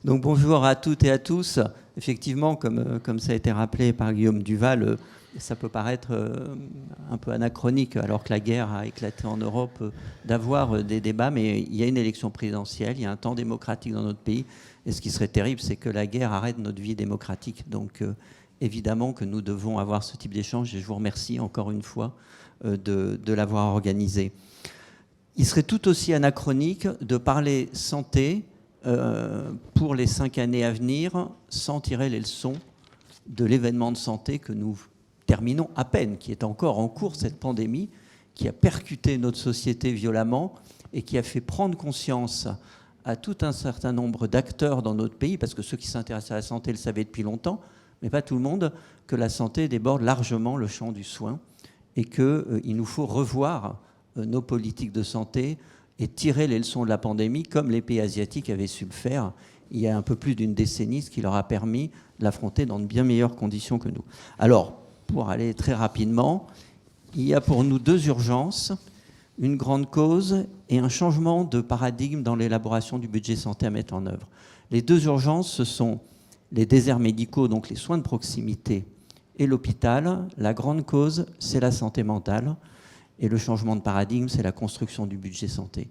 Donc bonjour à toutes et à tous. Effectivement, comme ça a été rappelé par Guillaume Duval, ça peut paraître un peu anachronique, alors que la guerre a éclaté en Europe, d'avoir des débats, mais il y a une élection présidentielle, il y a un temps démocratique dans notre pays, et ce qui serait terrible, c'est que la guerre arrête notre vie démocratique. Donc évidemment que nous devons avoir ce type d'échange, et je vous remercie encore une fois de l'avoir organisé. Il serait tout aussi anachronique de parler santé pour les 5 années à venir sans tirer les leçons de l'événement de santé que nous terminons à peine, qui est encore en cours, cette pandémie, qui a percuté notre société violemment et qui a fait prendre conscience à tout un certain nombre d'acteurs dans notre pays, parce que ceux qui s'intéressent à la santé le savaient depuis longtemps, mais pas tout le monde, que la santé déborde largement le champ du soin et qu'il nous faut revoir nos politiques de santé et tirer les leçons de la pandémie comme les pays asiatiques avaient su le faire il y a un peu plus d'une décennie, ce qui leur a permis de l'affronter dans de bien meilleures conditions que nous. Alors, pour aller très rapidement, il y a pour nous 2 urgences, une grande cause et un changement de paradigme dans l'élaboration du budget santé à mettre en œuvre. Les 2 urgences, ce sont les déserts médicaux, donc les soins de proximité, et l'hôpital. La grande cause, c'est la santé mentale. Et le changement de paradigme, c'est la construction du budget santé.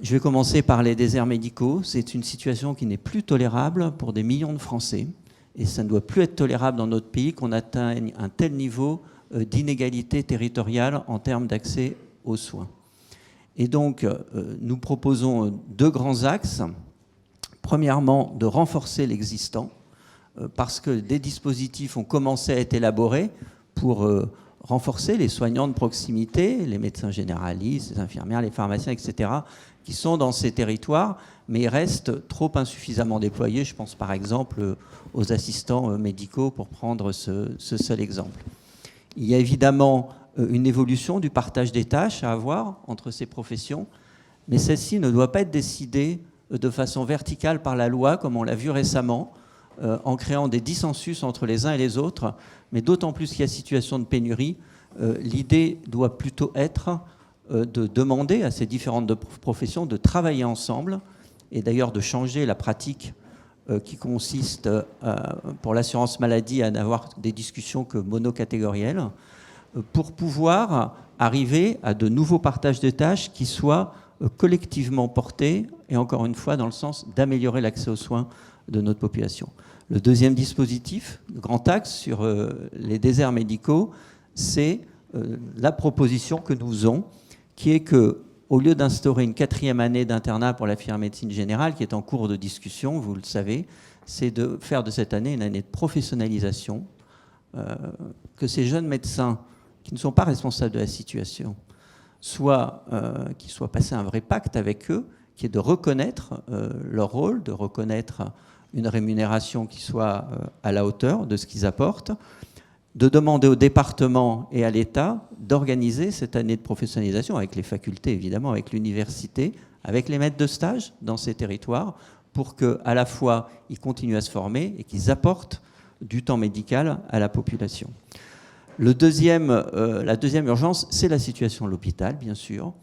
Je vais commencer par les déserts médicaux. C'est une situation qui n'est plus tolérable pour des millions de Français. Et ça ne doit plus être tolérable dans notre pays qu'on atteigne un tel niveau d'inégalité territoriale en termes d'accès aux soins. Et donc, nous proposons 2 grands axes. Premièrement, de renforcer l'existant, parce que des dispositifs ont commencé à être élaborés pour renforcer les soignants de proximité, les médecins généralistes, les infirmières, les pharmaciens, etc., qui sont dans ces territoires, mais ils restent trop insuffisamment déployés. Je pense par exemple aux assistants médicaux, pour prendre ce seul exemple. Il y a évidemment une évolution du partage des tâches à avoir entre ces professions, mais celle-ci ne doit pas être décidée de façon verticale par la loi, comme on l'a vu récemment, en créant des dissensus entre les uns et les autres, mais d'autant plus qu'il y a situation de pénurie, l'idée doit plutôt être de demander à ces différentes professions de travailler ensemble, et d'ailleurs de changer la pratique qui consiste pour l'assurance maladie à n'avoir des discussions que monocatégorielles, pour pouvoir arriver à de nouveaux partages de tâches qui soient collectivement portés, et encore une fois dans le sens d'améliorer l'accès aux soins de notre population. Le deuxième dispositif, le grand axe sur les déserts médicaux, c'est la proposition que nous faisons, qui est qu'au lieu d'instaurer une 4e année d'internat pour la filière médecine générale, qui est en cours de discussion, vous le savez, c'est de faire de cette année une année de professionnalisation, que ces jeunes médecins qui ne sont pas responsables de la situation, qu'ils soient passés un vrai pacte avec eux, qui est de reconnaître leur rôle, de reconnaître une rémunération qui soit à la hauteur de ce qu'ils apportent, de demander au département et à l'État d'organiser cette année de professionnalisation avec les facultés, évidemment, avec l'université, avec les maîtres de stage dans ces territoires, pour qu'à la fois ils continuent à se former et qu'ils apportent du temps médical à la population. La deuxième urgence, c'est la situation de l'hôpital, bien sûr.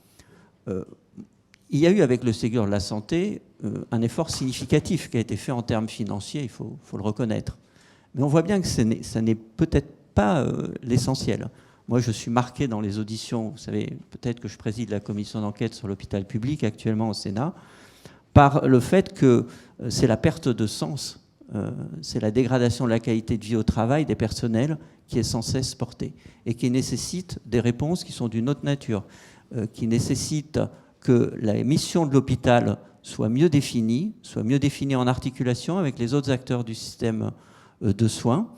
Il y a eu avec le Ségur de la santé un effort significatif qui a été fait en termes financiers, il faut le reconnaître. Mais on voit bien que ça n'est peut-être pas l'essentiel. Moi, je suis marqué dans les auditions, vous savez, peut-être que je préside la commission d'enquête sur l'hôpital public actuellement au Sénat, par le fait que c'est la perte de sens, c'est la dégradation de la qualité de vie au travail des personnels qui est sans cesse portée et qui nécessite des réponses qui sont d'une autre nature, qui nécessitent que la mission de l'hôpital soit mieux définie en articulation avec les autres acteurs du système de soins,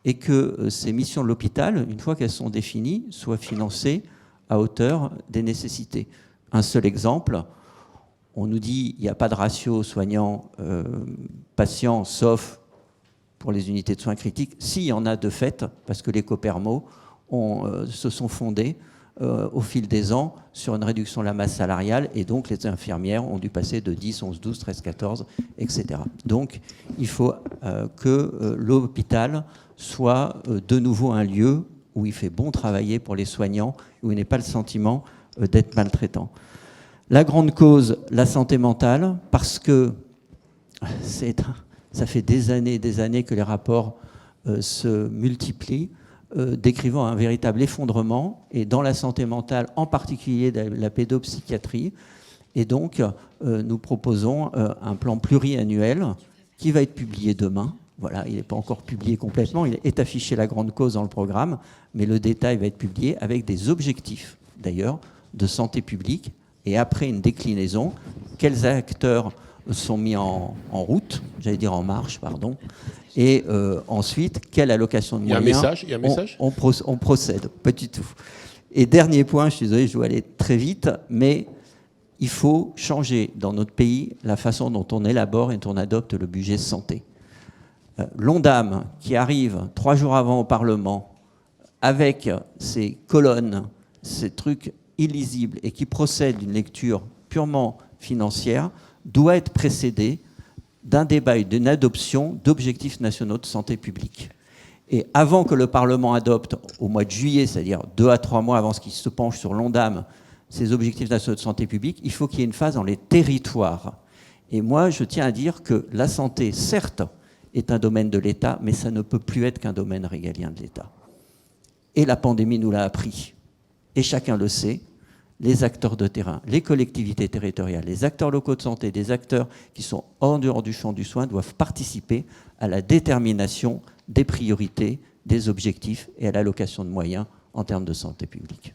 et que ces missions de l'hôpital, une fois qu'elles sont définies, soient financées à hauteur des nécessités. Un seul exemple, on nous dit qu'il n'y a pas de ratio soignant-patient, sauf pour les unités de soins critiques. Si, il y en a de fait, parce que les Copermo se sont fondés au fil des ans sur une réduction de la masse salariale, et donc les infirmières ont dû passer de 10, 11, 12, 13, 14, etc. Donc il faut que l'hôpital soit de nouveau un lieu où il fait bon travailler pour les soignants, où il n'est pas le sentiment d'être maltraitant. La grande cause, la santé mentale, parce que Ça fait des années que les rapports se multiplient, décrivant un véritable effondrement, et dans la santé mentale, en particulier la pédopsychiatrie. Et donc, nous proposons un plan pluriannuel qui va être publié demain. Voilà, il n'est pas encore publié complètement, il est affiché la grande cause dans le programme, mais le détail va être publié avec des objectifs, d'ailleurs, de santé publique, et après une déclinaison, quels acteurs sont mis en route, j'allais dire en marche, pardon, et ensuite, quelle allocation de moyens il y a un message on procède, pas du tout. Et dernier point, je suis désolé, je dois aller très vite, mais il faut changer dans notre pays la façon dont on élabore et dont on adopte le budget santé. L'ONDAM, qui arrive 3 jours avant au Parlement, avec ses colonnes, ces trucs illisibles, et qui procède d'une lecture purement financière, doit être précédé d'un débat et d'une adoption d'objectifs nationaux de santé publique. Et avant que le Parlement adopte, au mois de juillet, c'est-à-dire 2 à 3 mois avant ce qui se penche sur l'ONDAM, ces objectifs nationaux de santé publique, il faut qu'il y ait une phase dans les territoires. Et moi, je tiens à dire que la santé, certes, est un domaine de l'État, mais ça ne peut plus être qu'un domaine régalien de l'État. Et la pandémie nous l'a appris. Et chacun le sait, les acteurs de terrain, les collectivités territoriales, les acteurs locaux de santé, des acteurs qui sont en dehors du champ du soin doivent participer à la détermination des priorités, des objectifs et à l'allocation de moyens en termes de santé publique.